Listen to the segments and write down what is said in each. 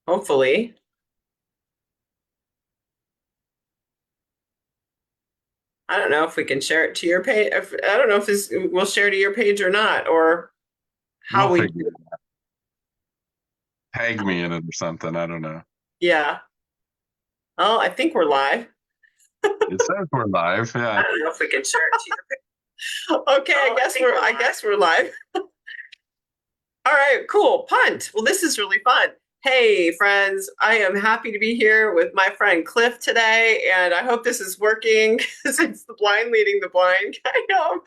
hopefully. I don't know if we can share it to your page. I don't know if this will share to your page or not, or We'll how we figure do. it. Tag me in it or something. I don't know. Yeah. Oh, I think we're live. It says we're live. I Yeah. don't know if we can share it to your page. Okay, I guess we're live. All right, cool. Punt. Well, this is really fun. Hey, friends, I am happy to be here with my friend Cliff today, and I hope this is working because it's the blind leading the blind kind of.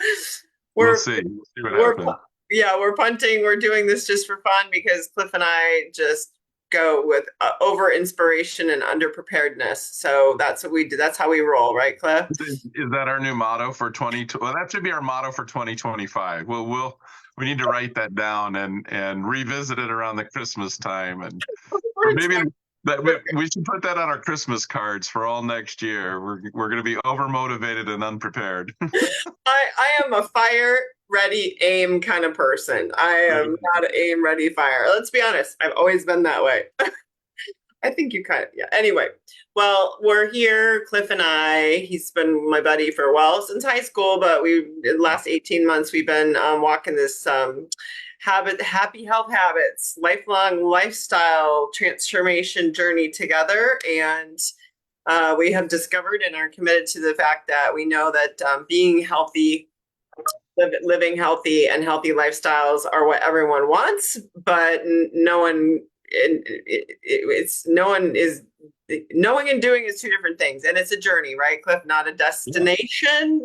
We'll We're see. We'll see what we're happens. yeah, we're punting. We're doing this just for fun because Cliff and I just go with over inspiration and under preparedness. So that's what we do. That's how we roll, right, Cliff? Is that our new motto for 20? Well, that should be our motto for 2025. We need to write that down and revisit it around the Christmas time, and or maybe that we should put that on our Christmas cards for all next year. We're going to be over motivated and unprepared. I am a fire ready aim kind of person. I There am you not an aim ready fire. Let's be honest. I've always been that way. I think you kind of, yeah. Anyway, well, we're here, Cliff and I. He's been my buddy for a while since high school, but the last 18 months we've been walking this happy health habits, lifelong lifestyle transformation journey together. And we have discovered and are committed to the fact that we know that being healthy, living healthy, and healthy lifestyles are what everyone wants, but no one, it's no one is. Knowing and doing is two different things, and it's a journey, right, Cliff? Not a go. destination.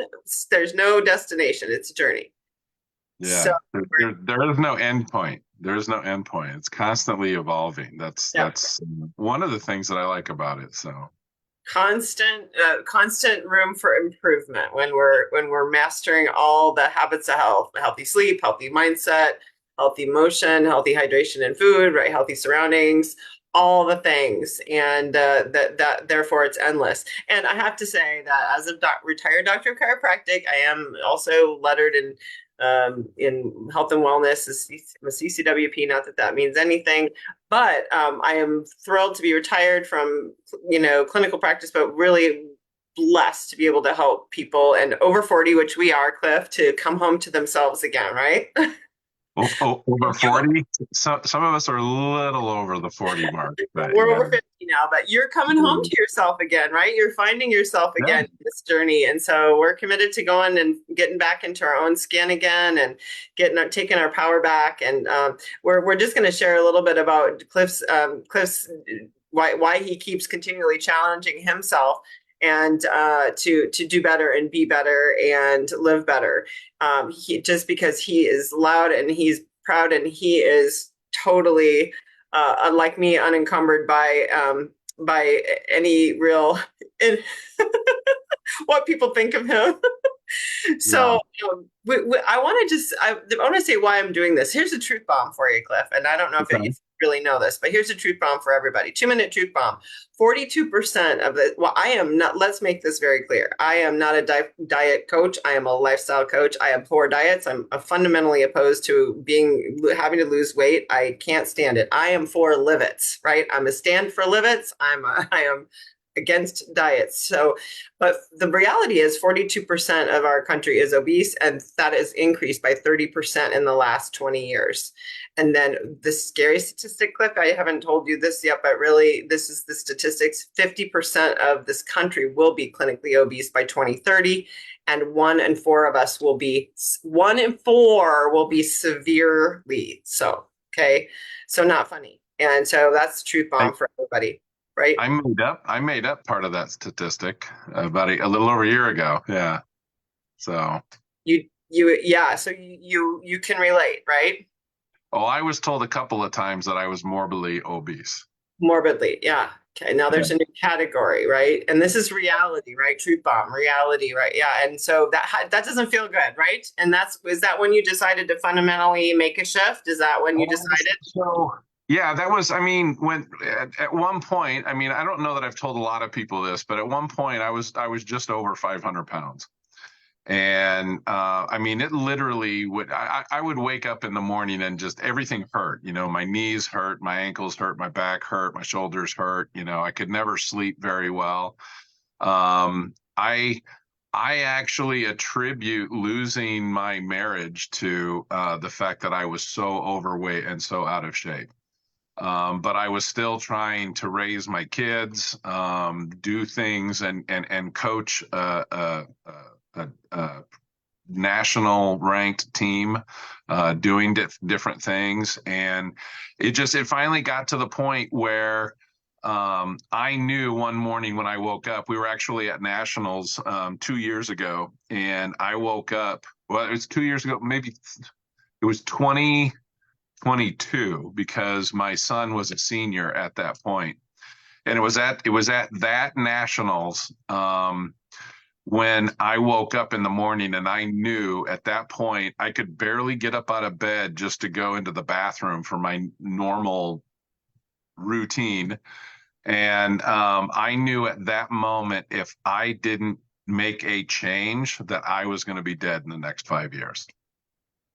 There's no destination; it's a journey. So, Yeah, there is no end point. There is no end point. It's constantly evolving. yeah, That's one of the things that I like about it. So constant room for improvement when we're mastering all the habits of health, healthy sleep, healthy mindset, healthy motion, healthy hydration and food, right, healthy surroundings, all the things, and that therefore it's endless. And I have to say that as a retired doctor of chiropractic, I am also lettered in health and wellness. I'm a CCWP, not that that means anything, but I am thrilled to be retired from clinical practice, but really blessed to be able to help people and over 40, which we are, Cliff, to come home to themselves again, right? over You 40. Some of us are a little over the 40 mark, but we're yeah, over 50 now, but you're coming home to yourself again, right? You're finding yourself yeah. again in this journey. And so we're committed to going and getting back into our own skin again and taking our power back. And we're just going to share a little bit about Cliff's why he keeps continually challenging himself and to do better and be better and live better. Just because he is loud and he's proud and he is totally unlike me, unencumbered by any real what people think of him. Yeah. So I want to I want to say why I'm doing this. Here's a truth bomb for you, Cliff. And I don't know if you Okay. really know this, but here's a truth bomb for everybody. 2 minute truth bomb. 42% of the, well, I am not, let's make this very clear. I am not a diet coach. I am a lifestyle coach. I abhor diets. I'm fundamentally opposed to having to lose weight. I can't stand it. I am for livets, right? I'm a stand for livets. I am against diets. So, but the reality is 42% of our country is obese, and that has increased by 30% in the last 20 years. And then the scary statistic, Cliff, I haven't told you this yet, but really, this is the statistics. 50% of this country will be clinically obese by 2030, and 1 in 4 will be severely so. Okay. So, not funny. And so that's the truth I, bomb for everybody, right? I made up part of that statistic about a little over a year ago. Yeah. So, Yeah, so you can relate, right? oh, I was told a couple of times that I was morbidly obese. Morbidly, yeah. Okay, now Yeah. there's a new category, right? And this is reality, right? Truth bomb, reality, right? Yeah, and so that doesn't feel good, right? And is that when you decided to fundamentally make a shift? Is that when you decided? So yeah, that was, I mean, when at one point, I mean, I don't know that I've told a lot of people this, but at one point I was just over 500 pounds. And I mean, it literally would, I would wake up in the morning and just everything hurt. You know, my knees hurt, my ankles hurt, my back hurt, my shoulders hurt. You know, I could never sleep very well. Um, I I actually attribute losing my marriage to the fact that I was so overweight and so out of shape. But I was still trying to raise my kids, do things, and coach a national ranked team, doing different things, and it finally got to the point where I knew one morning when I woke up. We were actually at nationals 2 years ago, and I woke up. Well, it was 2 years ago, maybe it was 2022 because my son was a senior at that point, and it was at that nationals when I woke up in the morning, and I knew at that point I could barely get up out of bed just to go into the bathroom for my normal routine. And I knew at that moment if I didn't make a change that I was going to be dead in the next 5 years.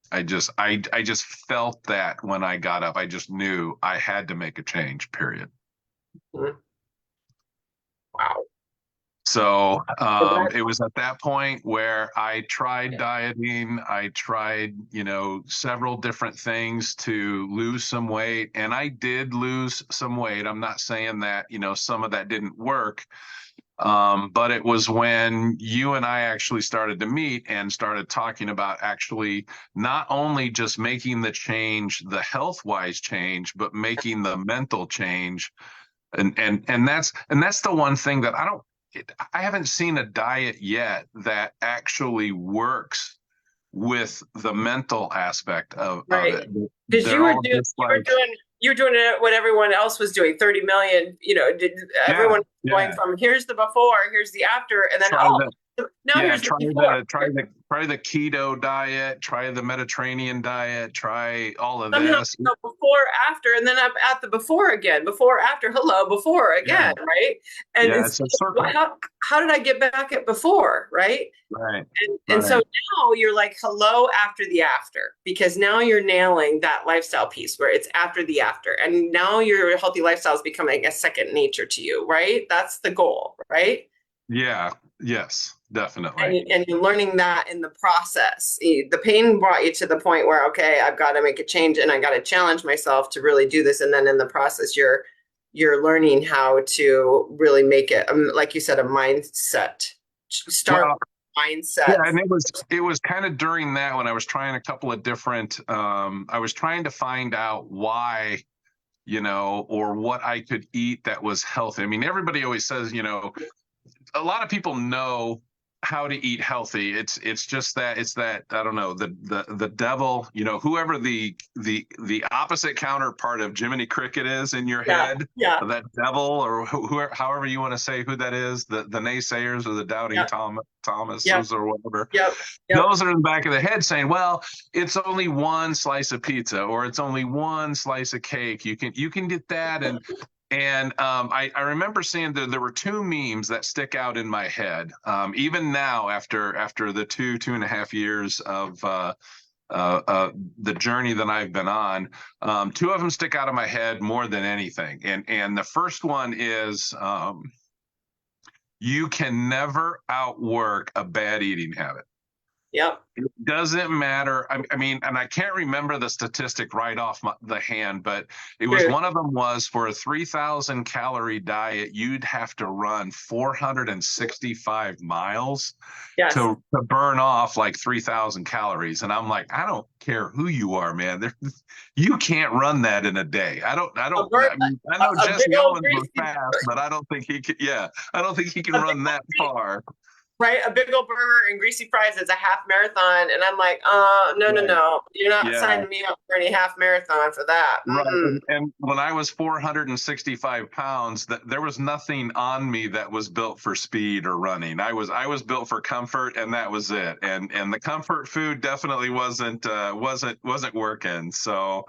I just felt that when I got up. I just knew I had to make a change, period. Mhm. Wow. So So that, it was at that point where I tried dieting. I tried, several different things to lose some weight, and I did lose some weight. I'm not saying that, some of that didn't work. But it was when you and I actually started to meet and started talking about actually not only just making the change, the health wise change, but making the mental change. And that's the one thing that I haven't seen a diet yet that actually works with the mental aspect of right. it. Because They're all just like, you were doing it what everyone else was doing, 30 million, yeah, everyone going yeah, from here's the before, here's the after, and then try the now yeah, here's the before. try the keto diet, try the Mediterranean diet, try all of Somehow this. before, after, and then up at the before again, before, after, hello, before Yeah, again, right? And yeah, it's it's a circle. how did I get back at before, right? Right, And so right. now you're like, hello, after the after, because now you're nailing that lifestyle piece where it's after the after. And now your healthy lifestyle is becoming a second nature to you, right? That's the goal, right? Yeah, yes, definitely. And you're learning that in the process. The pain brought you to the point where, okay, I've got to make a change and I got to challenge myself to really do this. And then in the process, you're learning how to really make it, like you said, a mindset. Start Well, yeah, mindset. and it was kind of during that when I was trying a couple of different I was trying to find out why, or what I could eat that was healthy. I mean, everybody always says, a lot of people know how to eat healthy. It's just that it's that I don't know, the devil, whoever the opposite counterpart of Jiminy Cricket is in your Yeah, head, yeah, that devil, or whoever, however you want to say who that is, the naysayers or the doubting yeah, yeah, Thomases or whatever. yep, yep. Those are in the back of the head saying, well, it's only one slice of pizza or it's only one slice of cake. You can get that. And I remember seeing that there were two memes that stick out in my head, even now after the 2.5 years of the journey that I've been on. Two of them stick out of my head more than anything, and the first one is, you can never outwork a bad eating habit. Yep. It doesn't matter. I mean, and I can't remember the statistic right off the hand, but it was True. one of them was for a 3,000 calorie diet, you'd have to run 465 miles Yes. to burn off like 3,000 calories. And I'm like, I don't care who you are, man. You can't run that in a day. A, bur- I mean, I know a Jesse big old Owens was greasy, fast, but I don't think he could. Yeah, I don't think he can a big run old that far. right? A big old burger and greasy fries is a half marathon. And I'm like, no, no, Right. no. You're not Yeah. signing me up for any half marathon for that. Right. Mm-mm. And when I was 465 pounds, that there was nothing on me that was built for speed or running. I was built for comfort, and that was it. And the comfort food definitely wasn't working. So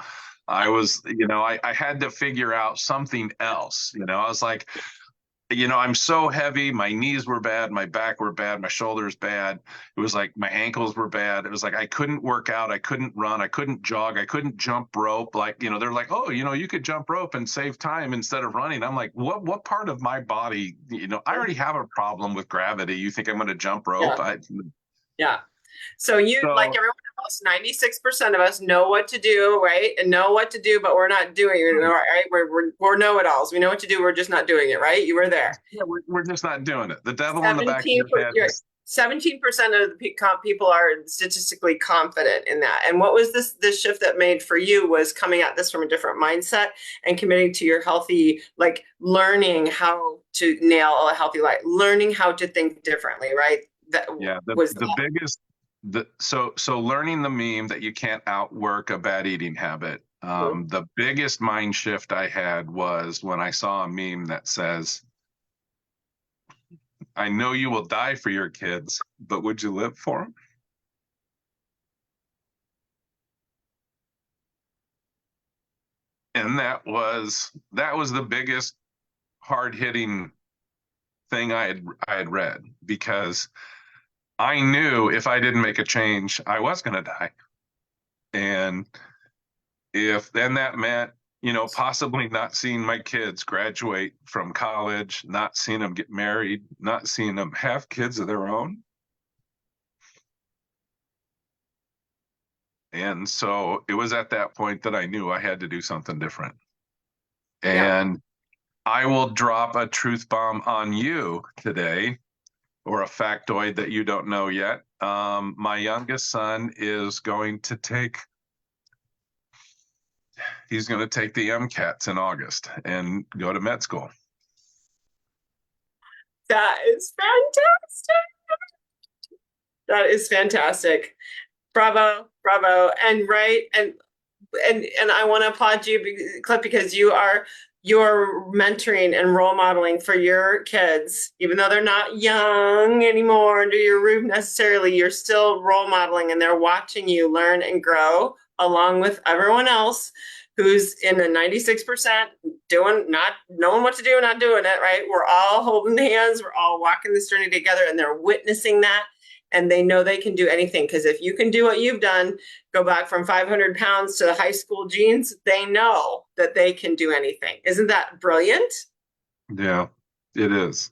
I was, I had to figure out something else. I was like, I'm so heavy. My knees were bad. My back were bad. My shoulders bad. It was like my ankles were bad. It was like I couldn't work out. I couldn't run. I couldn't jog. I couldn't jump rope. Like, they're like, oh, you could jump rope and save time instead of running. I'm like, what part of my body, I already have a problem with gravity. You think I'm going to jump rope? Yeah. Yeah. So you, like So everyone else, 96% of us know what to do, right? And know what to do, but we're not doing it, right? We're know-it-alls. We know what to do. We're just not doing it, right? You were there. yeah, we're just not doing it. The devil in the back of 17 your head you're, is 17% of the people are statistically confident in that. And what was this shift that made for you was coming at this from a different mindset and committing to your healthy, like learning how to nail a healthy life, learning how to think differently, right? That yeah, was the that. biggest so learning the meme that you can't outwork a bad eating habit. The biggest mind shift I had was when I saw a meme that says, I know you will die for your kids, but would you live for them? And that was the biggest hard hitting thing I had read, because I knew if I didn't make a change, I was going to die. And if then that meant, possibly not seeing my kids graduate from college, not seeing them get married, not seeing them have kids of their own. And so it was at that point that I knew I had to do something different. Yeah. And I will drop a truth bomb on you today, or a factoid that you don't know yet. My youngest son is going to take he's going to take the MCATs in August and go to med school. That is fantastic. That is fantastic. Bravo, bravo. And right, and I want to applaud you, Clip, because you're mentoring and role modeling for your kids, even though they're not young anymore under your roof necessarily. You're still role modeling, and they're watching you learn and grow along with everyone else who's in the 96% doing, not knowing what to do, not doing it, right? We're all holding hands, we're all walking this journey together, and they're witnessing that. And they know they can do anything, because if you can do what you've done, go back from 500 pounds to the high school jeans, they know that they can do anything. Isn't that brilliant? Yeah, it is.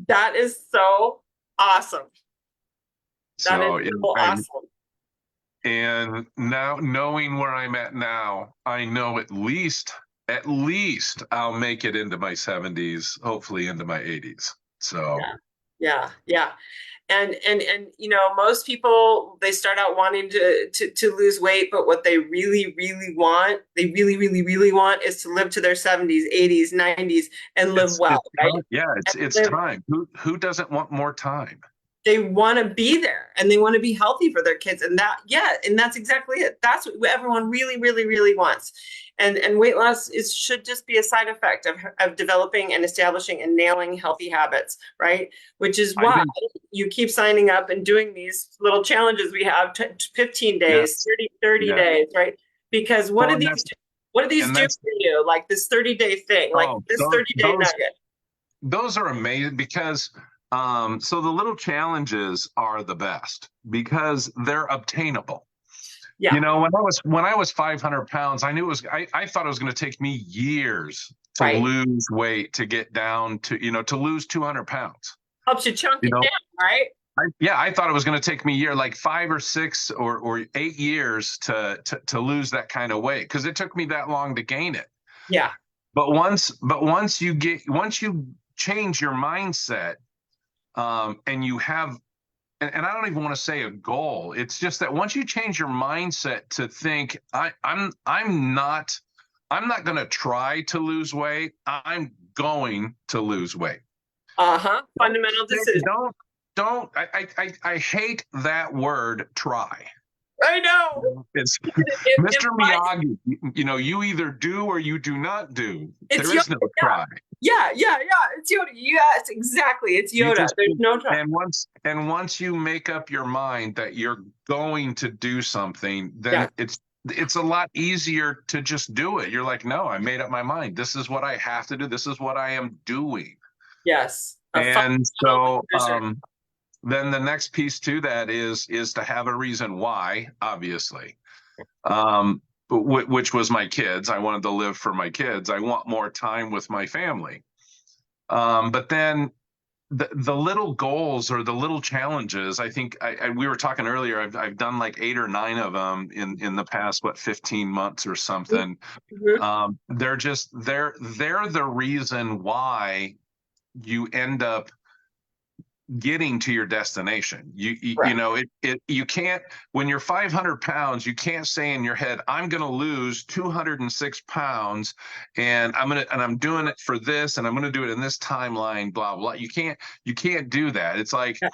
That is so awesome. That is So so I'm awesome. and now, knowing where I'm at now, I know at least I'll make it into my 70s, hopefully into my 80s. So Yeah. Yeah. Yeah. And most people, they start out wanting to lose weight, but what they really want is to live to their 70s, 80s, 90s and live well, it's right? time. Yeah, And it's live, time. Who doesn't want more time? they want to be there and they want to be healthy for their kids, and that's exactly it. That's what everyone really wants. And weight loss should just be a side effect of developing and establishing and nailing healthy habits, right? Which is I why think you keep signing up and doing these little challenges we have, 15 days, yes, 30 yeah. days, right? Because Well, and that's what do these and do that's for you, like this 30-day thing, like oh, this those 30-day those nugget? those are amazing, because so the little challenges are the best because they're obtainable. Yeah. When I was 500 pounds, I knew I thought it was going to take me years to Right. lose weight, to get down to lose 200 pounds. Helps you chunk You it know, down, right? I thought it was going to take me like 5 or 6 or 8 years to lose that kind of weight, because it took me that long to gain it. Yeah. But once you change your mindset, and you have, and I don't even want to say a goal. It's just that once you change your mindset to think, I'm not going to try to lose weight. I'm going to lose weight. Uh-huh. Fundamental decision. Don't. I hate that word try. I know. It's It Mr. implies Miyagi. You either do or you do not do. it's There Yoda. is no Yeah. try. Yeah. It's Yoda. Yes, exactly. It's You Yoda. just There's no try. and once you make up your mind that you're going to do something, Yeah. then it's a lot easier to just do it. You're like, no, I made up my mind. This is what I have to do. This is what I am doing. Yes. A fun And little so treasure. then the next piece to that is to have a reason why, obviously. Um, which was my kids. I wanted to live for my kids. I want more time with my family. But then the little goals or the little challenges, I think we were talking earlier, I've done like 8 or 9 of them in the past, what, 15 months or something. Mhm. They're the reason why you end up getting to your destination. You Correct. know, you can't, when you're 500 pounds, you can't say in your head, I'm going to lose 206 pounds and I'm doing it for this and I'm going to do it in this timeline, blah, blah. You can't do that. It's like, Yeah.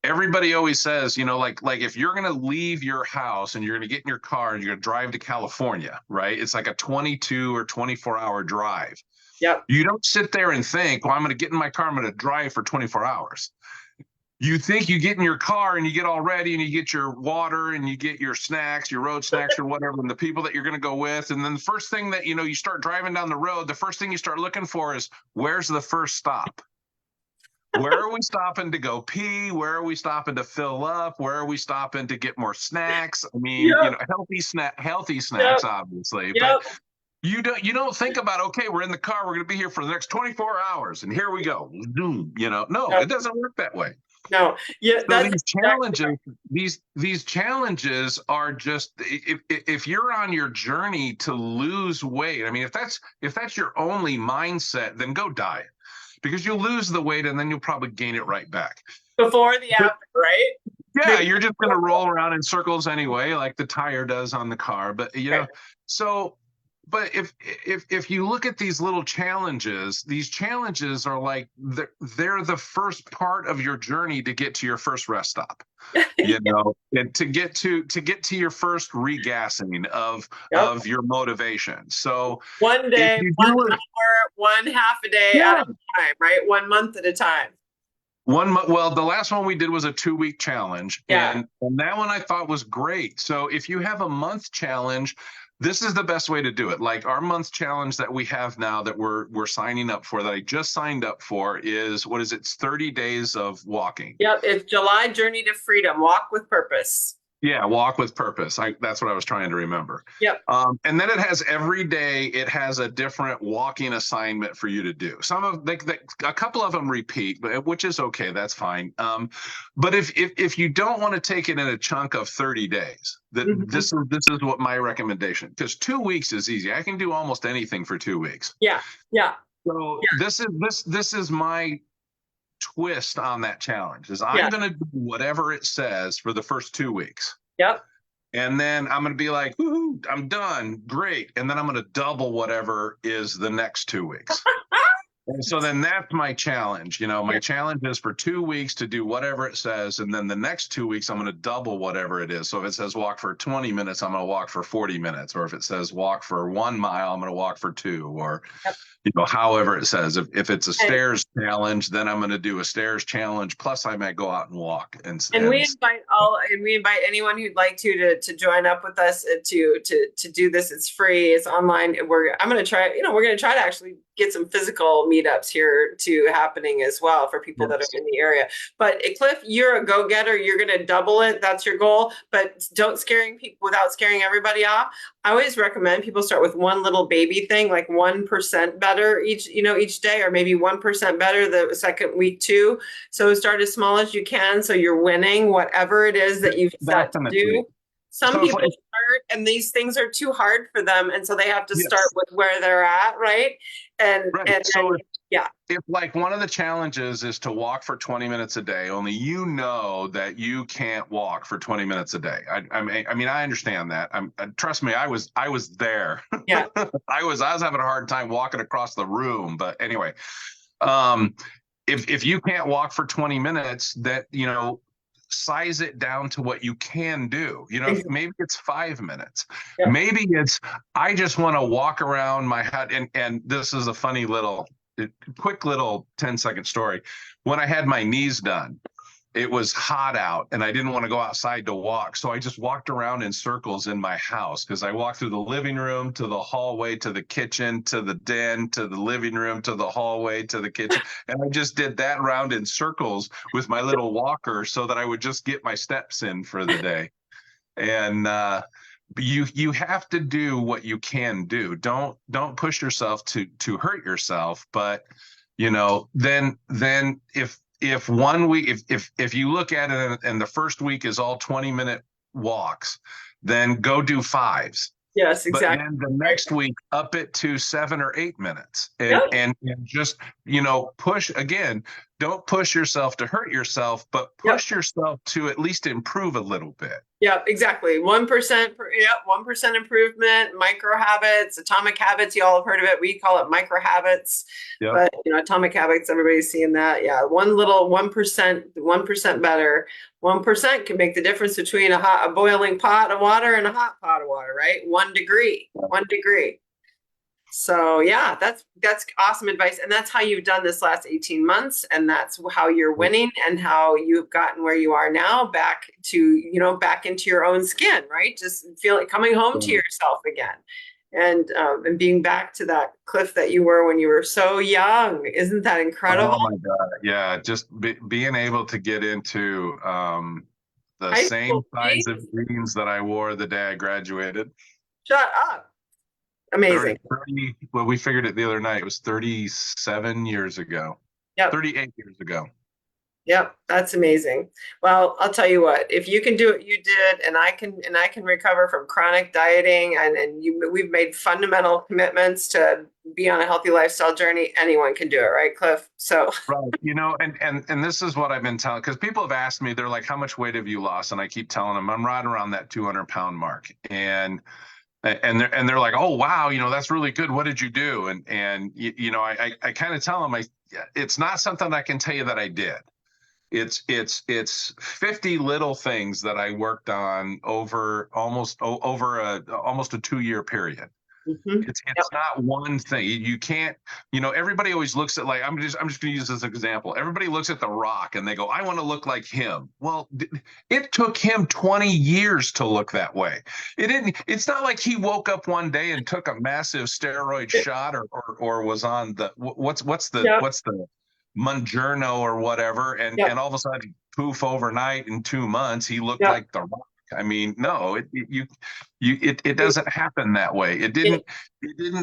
everybody always says, like if you're going to leave your house and you're going to get in your car and you're going to drive to California, right? It's like a 22 or 24-hour drive. Yep. You don't sit there and think, well, I'm going to get in my car, I'm going to drive for 24 hours. You think you get in your car and you get all ready and you get your water and you get your snacks, your road snacks or whatever, and the people that you're going to go with. And then the first thing that, you start driving down the road, the first thing you start looking for is, where's the first stop? Where are we stopping to go pee? Where are we stopping to fill up? Where are we stopping to get more snacks? I mean, Yep. healthy snacks, Yep. obviously, but Yep. you don't think about, okay, we're in the car, we're going to be here for the next 24 hours and here we go. No, it Yep. doesn't work that way. No. Yeah, So that's these exactly challenges, these challenges are just, if you're on your journey to lose weight, I mean, if that's your only mindset, then go diet because you'll lose the weight and then you'll probably gain it right back. before the But after, right? yeah, Maybe. you're just going to roll around in circles anyway, like the tire does on the car. But Right. so, but if you look at these little challenges, these challenges are like they're the first part of your journey to get to your first rest stop. And to get to your first regassing of Yep. your motivation. So One if day, you one do it, hour, one half a day at yeah. a time, right? 1 month at a time. Well, the last one we did was a 2-week challenge, Yeah. and that one I thought was great. So if you have a month challenge, this is the best way to do it. Like our month challenge that we have now that we're signing up for, that I just signed up for, is what is it? It's 30 days of walking. Yep. It's July Journey to Freedom. Walk with purpose. Yeah, walk with purpose. That's what I was trying to remember. Yep. And then it has every day. It has a different walking assignment for you to do. Some of a couple of them repeat, which is okay. That's fine. But if you don't want to take it in a chunk of 30 days, Mhm. this is what my recommendation. Because 2 weeks is easy. I can do almost anything for 2 weeks. Yeah. Yeah. So Yeah. this is my twist on that challenge. Is I'm Yeah. going to do whatever it says for the first 2 weeks. Yep. And then I'm going to be like, woohoo, I'm done. Great. And then I'm going to double whatever is the next 2 weeks. And so then that's my challenge. My Yeah. challenge is for 2 weeks to do whatever it says. And then the next 2 weeks, I'm going to double whatever it is. So if it says walk for 20 minutes, I'm going to walk for 40 minutes. Or if it says walk for 1 mile, I'm going to walk for 2. Or Yep. however it says. If it's a And stairs challenge, then I'm going to do a stairs challenge. Plus, I might go out and walk. And we invite anyone who'd like to join up with us to do this. It's free. It's online. I'm going to try. We're going to try to actually get some physical meetups here too happening as well for people that are Yes. in the area. But Cliff, you're a go-getter. You're going to double it. That's your goal. But don't scaring people without scaring everybody off. I always recommend people start with one little baby thing, like 1% better each day, or maybe 1% better the second week too. So start as small as you can. So you're winning whatever it is that you've set to Definitely. do. Some So it's people like, start and these things are too hard for them. And so they have to start yes, with where they're at, right? And right. and So then yeah. if like one of the challenges is to walk for 20 minutes a day, only that you can't walk for 20 minutes a day. I mean, I understand that. Trust me, I was there. Yeah. I was having a hard time walking across the room. But anyway, um, if you can't walk for 20 minutes, that size it down to what you can do. Maybe it's 5 minutes. Yeah. Maybe it's I just want to walk around my hut. And this is a quick little 10-second story. When I had my knees done, it was hot out and I didn't want to go outside to walk. So I just walked around in circles in my house because I walked through the living room to the hallway to the kitchen to the den to the living room to the hallway to the kitchen. And I just did that round in circles with my little walker so that I would just get my steps in for the day. And you have to do what you can do. Don't push yourself to hurt yourself. But then if 1 week, if you look at it and the first week is all 20-minute walks, then go do fives. Yes, But exactly. then the next week up it to 7 or 8 minutes and Yep. and just push again. Don't push yourself to hurt yourself, but Yep. push yourself to at least improve a little bit. Yeah, exactly. 1%, yeah, 1% improvement, micro habits, atomic habits. You all have heard of it. We call it micro habits, Yep. but atomic habits, everybody's seeing that. Yeah, 1% better. 1% can make the difference between a boiling pot of water and a hot pot of water, right? 1 degree, 1 degree. So yeah, that's awesome advice. And that's how you've done this last 18 months. And that's how you're winning and how you've gotten where you are now back to, back into your own skin, right? Just feel like coming home to yourself again. And being back to that Clif that you were when you were so young. Isn't that incredible? Oh my God. Yeah. Just being able to get into the High same school size of jeans? jeans that I wore the day I graduated. Shut up. Amazing. 30, well, we figured it the other night. It was 37 years ago, Yep. 38 years ago. Yep, that's amazing. Well, I'll tell you what, if you can do what you did and I can recover from chronic dieting we've made fundamental commitments to be on a healthy lifestyle journey, anyone can do it, right, Clif? So Right. And this is what I've been telling, because people have asked me, they're like, how much weight have you lost? And I keep telling them I'm right around that 200-pound mark. And they're like, oh wow, that's really good. What did you do? I kind of tell them it's not something I can tell you that I did. It's 50 little things that I worked on over almost a 2-year period. mhm. It's Yep. not one thing. You can't, everybody always looks at, like, I'm just going to use this example. Everybody looks at The Rock and they go, I want to look like him. Well, it took him 20 years to look that way. It's not like he woke up one day and took a massive steroid shot or was on the, what's Yep. the Monjourno or whatever. Yep. And all of a sudden, poof, overnight in 2 months, he looked Yep. like The Rock. I mean, no, it doesn't happen that way. It didn't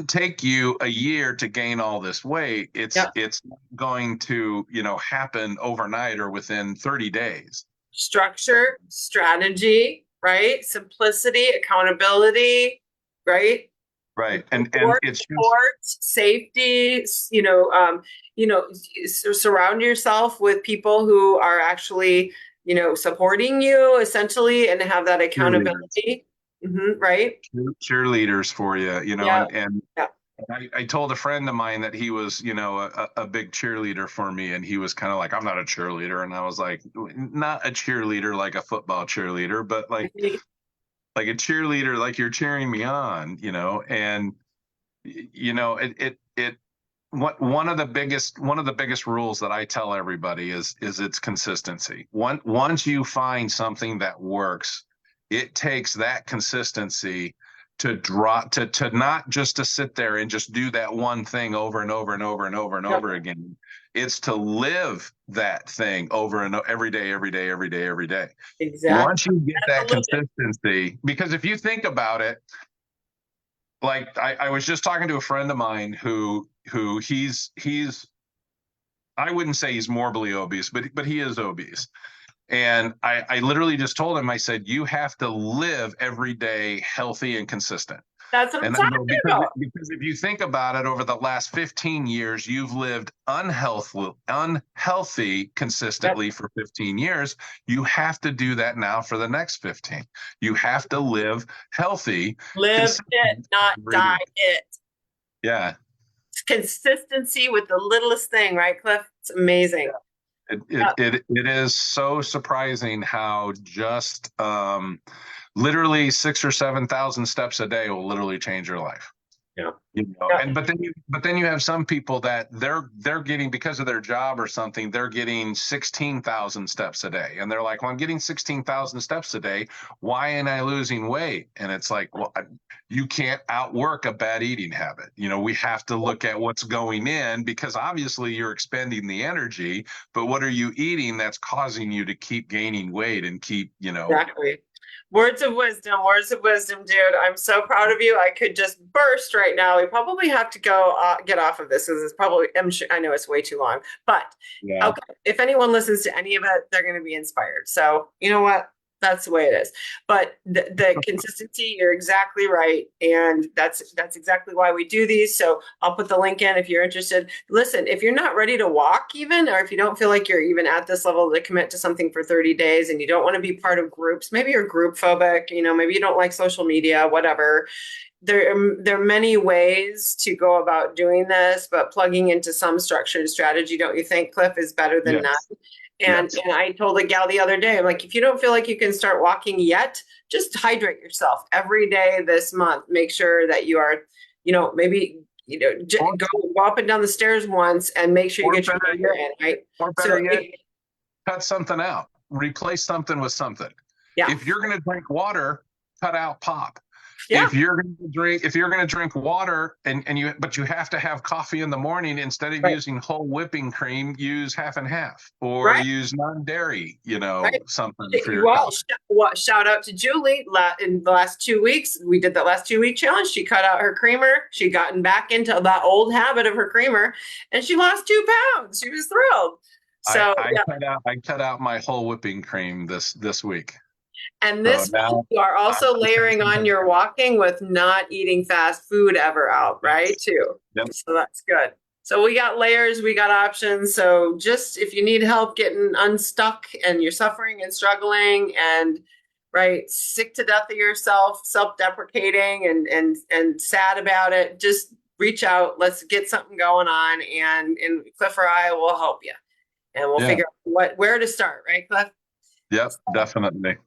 take you a year to gain all this weight. Yep. It's not going to, happen overnight or within 30 days. Structure, strategy, right? Simplicity, accountability, right? Right. And it's just, Support, safety, surround yourself with people who are actually, supporting you essentially and have that cheerleaders. accountability. Right? Cheerleaders for you, Yeah. and Yeah. I told a friend of mine that he was, a big cheerleader for me, and he was kind of like, I'm not a cheerleader. And I was like, not a cheerleader like a football cheerleader, but like a cheerleader, like you're cheering me on, and one of the biggest rules that I tell everybody is its consistency. Once you find something that works, it takes that consistency to not just to sit there and just do that one thing over and over and over and over and Yep. over again. It's to live that thing over and over, every day, every day, every day, every day. Exactly. Once you get that consistency, because if you think about it, like I was just talking to a friend of mine who he's I wouldn't say he's morbidly obese, but he is obese. And I literally just told him, I said, you have to live every day healthy and consistent. That's what I'm And I talking go, about. because if you think about it, over the last 15 years, you've lived unhealthy consistently for 15 years. You have to do that now for the next 15. You have to live healthy. Live it, not die it. Yeah. Consistency with the littlest thing, right, Clif? It's amazing. It is so surprising how just literally 6,000 or 7,000 steps a day will literally change your life. Yeah. Yeah. And but then you have some people that they're getting, because of their job or something, they're getting 16,000 steps a day, and they're like, well, I'm getting 16,000 steps a day, why am I losing weight? And it's like, well, you can't outwork a bad eating habit. We have to look at what's going in, because obviously you're expending the energy, but what are you eating that's causing you to keep gaining weight and keep. Exactly. Words of wisdom, dude. I'm so proud of you. I could just burst right now. We probably have to go get off of this because it's probably, I know it's way too long, but Yeah. okay. If anyone listens to any of it, they're going to be inspired. So, you know what? That's the way it is. But the consistency, you're exactly right. And that's exactly why we do these. So I'll put the link in if you're interested. Listen, if you're not ready to walk even, or if you don't feel like you're even at this level to commit to something for 30 days and you don't want to be part of groups, maybe you're group phobic, maybe you don't like social media, whatever. There are many ways to go about doing this, but plugging into some structured strategy, don't you think, Cliff, is better than none? Yes. And Yes. and I told a gal the other day, I'm like, if you don't feel like you can start walking yet, just hydrate yourself every day this month. Make sure that you are, maybe Or, go up and down the stairs once and make sure you or get your better water in, right? or So better yet, cut something out, replace something with something. yeah, If you're going to drink water, cut out pop. yeah, If you're going to drink water but you have to have coffee in the morning, instead of right, using whole whipping cream, use half and half, or right, use non-dairy, right. something for your Well, coffee. shout out to Julie. In the last 2 weeks, we did that last 2 week challenge. She cut out her creamer. She gotten back into that old habit of her creamer, and she lost 2 pounds. She was thrilled. I, So I yeah, cut out my whole whipping cream this week. and So this month now you are I'm also just layering on your walking with not eating fast food ever out, right? yes. Too. Yep. So that's good. So we got layers, we got options. So just if you need help getting unstuck and you're suffering and struggling and right, sick to death of yourself, self-deprecating and sad about it, just reach out. Let's get something going on, and Cliff or I will help you, and we'll Yeah. figure out where to start. Right, Cliff? Yep. Definitely.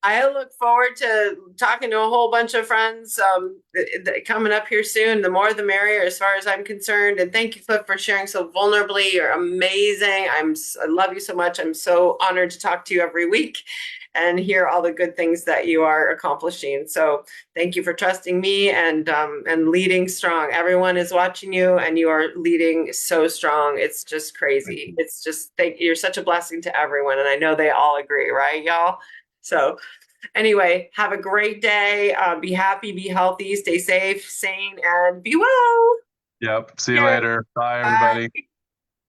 I look forward to talking to a whole bunch of friends coming up here soon. The more, the merrier, as far as I'm concerned. And thank you, Cliff, for sharing so vulnerably. You're amazing. I love you so much. I'm so honored to talk to you every week and hear all the good things that you are accomplishing. So thank you for trusting me and leading strong. Everyone is watching you, and you are leading so strong. It's just crazy. It's just you're such a blessing to everyone, and I know they all agree, right, y'all? So anyway, have a great day. Be happy, be healthy, stay safe, sane, and be well. Yep. See you Cheers. later. Bye, Bye. everybody.